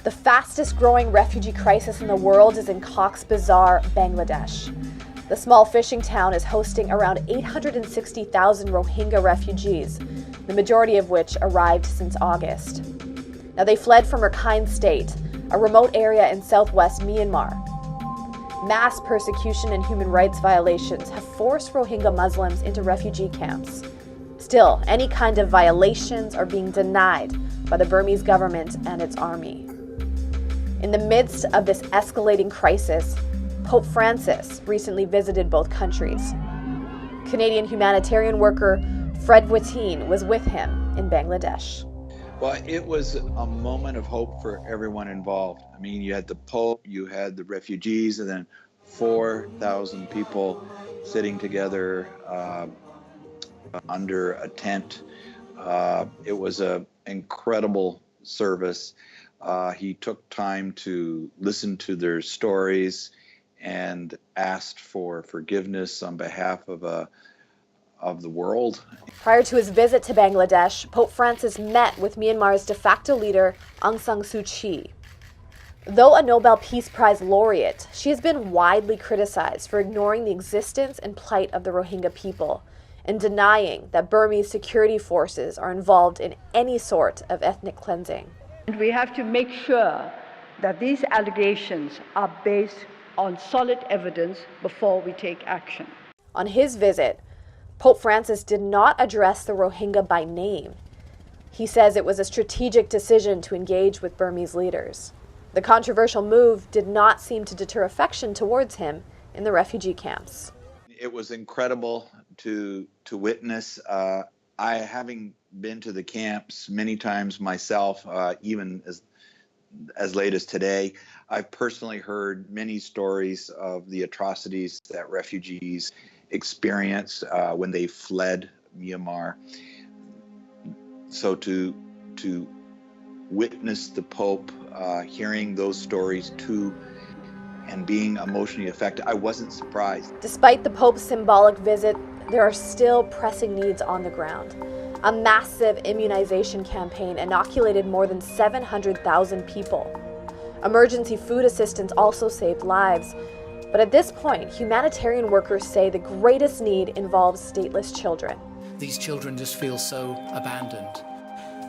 The fastest growing refugee crisis in the world is in Cox's Bazar, Bangladesh. The small fishing town is hosting around 860,000 Rohingya refugees, the majority of which arrived since August. Now, they fled from Rakhine State, a remote area in southwest Myanmar. Mass persecution and human rights violations have forced Rohingya Muslims into refugee camps. Still, any kind of violations are being denied by the Burmese government and its army. In the midst of this escalating crisis, Pope Francis recently visited both countries. Canadian humanitarian worker Fred Witteen was with him in Bangladesh. Well, it was a moment of hope for everyone involved. I mean, you had the Pope, you had the refugees, and then 4,000 people sitting together under a tent. It was an incredible service. He took time to listen to their stories and asked for forgiveness on behalf of the world. Prior to his visit to Bangladesh, Pope Francis met with Myanmar's de facto leader, Aung San Suu Kyi. Though a Nobel Peace Prize laureate, she has been widely criticized for ignoring the existence and plight of the Rohingya people and denying that Burmese security forces are involved in any sort of ethnic cleansing. And we have to make sure that these allegations are based on solid evidence before we take action. On his visit, Pope Francis did not address the Rohingya by name. He says it was a strategic decision to engage with Burmese leaders. The controversial move did not seem to deter affection towards him in the refugee camps. It was incredible to witness. Having been to the camps many times myself, even as late as today, I've personally heard many stories of the atrocities that refugees experience when they fled Myanmar. So to witness the Pope hearing those stories too and being emotionally affected, I wasn't surprised. Despite the Pope's symbolic visit, there are still pressing needs on the ground. A massive immunization campaign inoculated more than 700,000 people. Emergency food assistance also saved lives. But at this point, humanitarian workers say the greatest need involves stateless children. These children just feel so abandoned.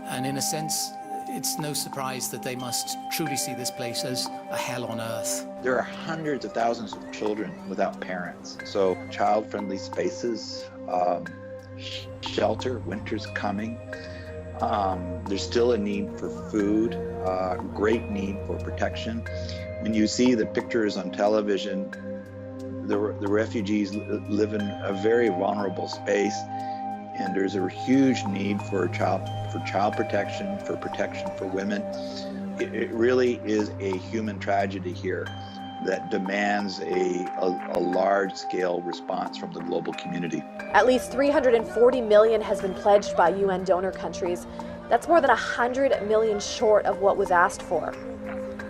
And in a sense, it's no surprise that they must truly see this place as a hell on earth. There are hundreds of thousands of children without parents. So child-friendly spaces, shelter, winter's coming. There's still a need for food, great need for protection. When you see the pictures on television, the refugees live in a very vulnerable space, and there's a huge need for child protection, for protection for women. It really is a human tragedy here that demands a large-scale response from the global community. At least $340 million has been pledged by UN donor countries. That's more than $100 million short of what was asked for.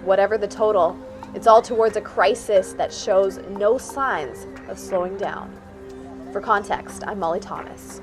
Whatever the total, it's all towards a crisis that shows no signs of slowing down. For context, I'm Molly Thomas.